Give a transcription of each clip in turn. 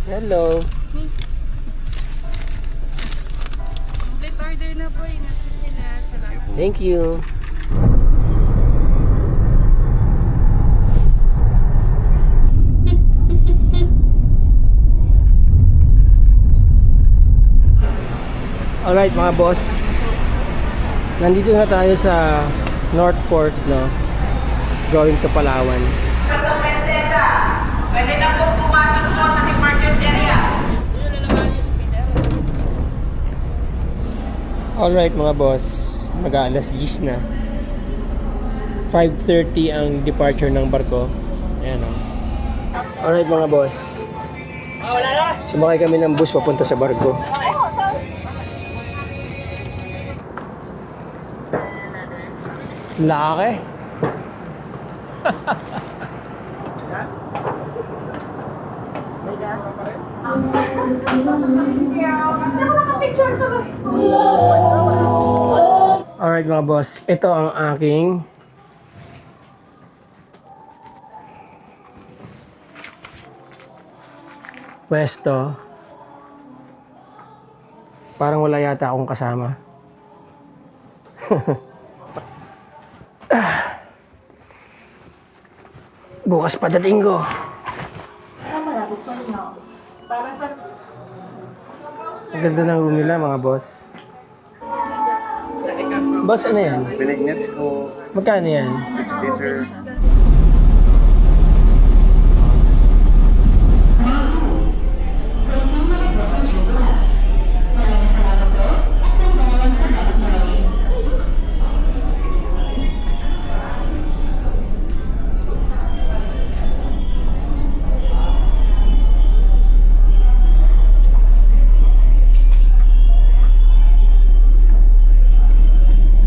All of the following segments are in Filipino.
Hello. Complete order na po. Ingat po sila. Salamat. Thank you. Alright mga boss. Nandito na tayo sa North Port, no? Going to Palawan. Pwede na po pumasok po sa departures area. Alright mga boss, mag-aalas 10 na. 5:30 ang departure ng barko. Ayan o. Alright mga boss, sumakay kami ng bus papunta sa barko. Laki. Alright mga boss, ito ang aking pwesto. Parang wala yata akong kasama. Bukas padating ko. Ang ganda ng room nila mga boss. Boss, ano yan? Pinignet po, Magkano yan? 60 sir.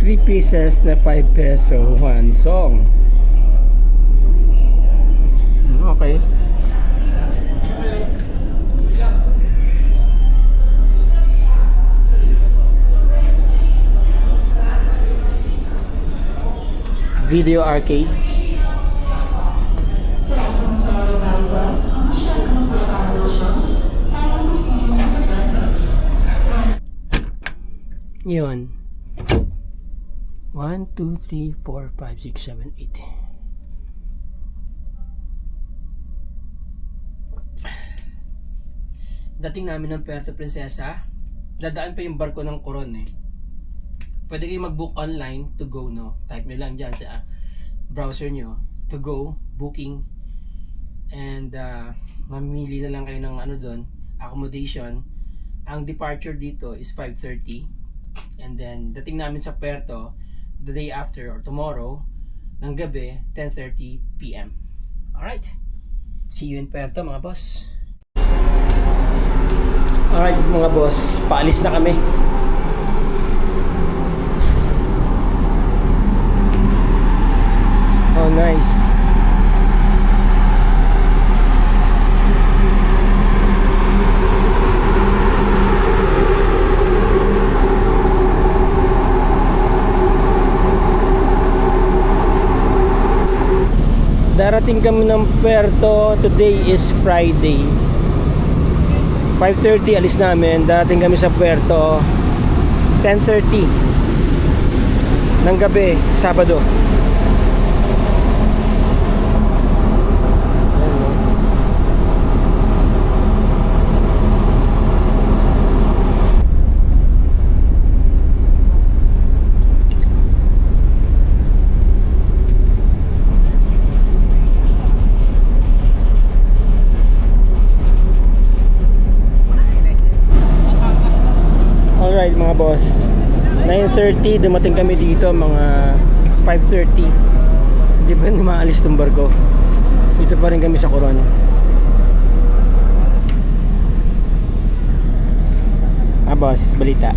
Three pieces na 5 peso, one song. Okay. Video arcade. Yun. 1, 2, 3, 4, 5, 6, 7, 8. Dating namin ng Puerto Princesa, dadaan pa yung barko ng Coron eh. Pwede kayo mag-book online to go, no? Type nyo lang dyan sa browser nyo, to go, booking, and mamili na lang kayo ng ano doon, accommodation. Ang departure dito is 5:30, and then dating namin sa Puerto the day after or tomorrow ng gabi 10:30 PM. Alright, see you in Puerto mga boss. Alright mga boss, paalis na kami. Oh nice. Darating kami ng Puerto. Today is Friday. 5:30 alis namin. Darating kami sa Puerto 10:30 ng gabi, Sabado. Alright mga boss, 9:30 dumating kami dito, mga 5:30. Hindi pa rin maalis tong barko. Dito pa rin kami sa Coron. Boss, balita.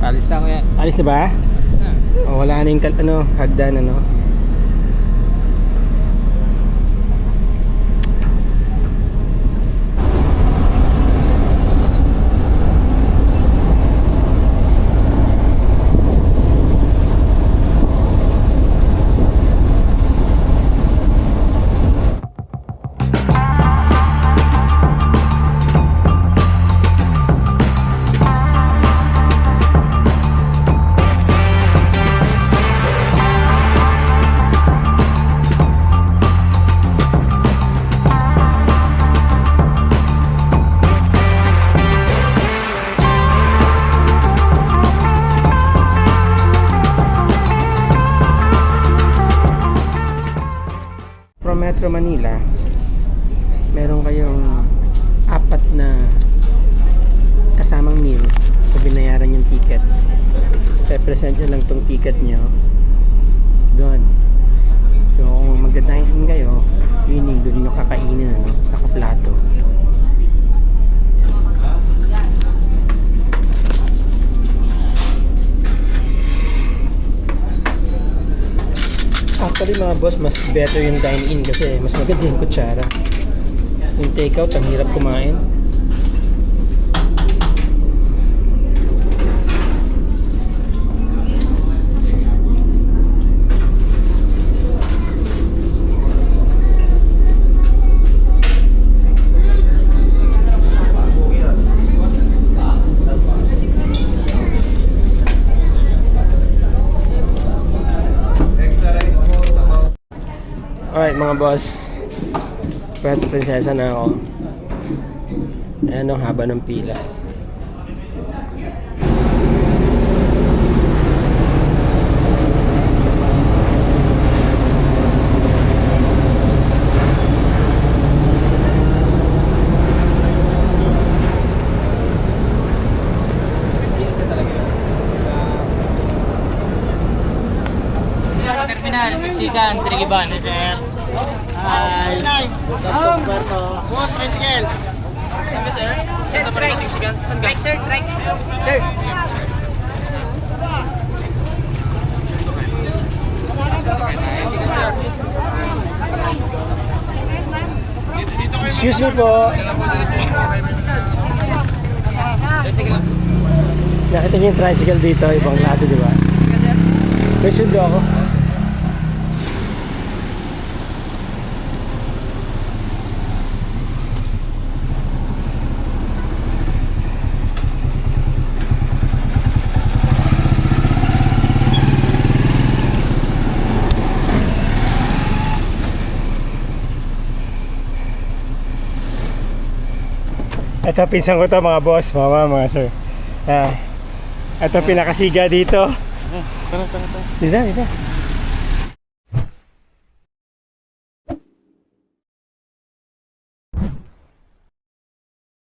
Alis na kuya. Alis na ba? Alis na. O, wala na yung hagdan ano. Metro Manila, meron kayong 4 na kasamang meal kung binayaran yung ticket. Represent nyo lang tong ticket nyo doon. So kung mag-dine in kayo, meaning doon nyo kakainin, ano, nakaplato. Actually mga boss, mas better yung dine-in kasi mas maganda yung kutsara. Yung take-out, ang hirap kumain. Alright mga boss, Puerto Princesa na ako. Ayan ang haba ng pila. Terminal, Siksikan, Trigiban. Hi. Boss, tricycle. Saan ka, sir? Saan ka pa rin Siksikan? Saan ka? Trike, sir. Trike. Sir. Excuse me po. Nakita niyo yung tricycle dito, ibang klase, di ba? May sundo ako. Ito pinsan ko to mga boss, mama, mga sir. Ito pinakasiga dito. Dito.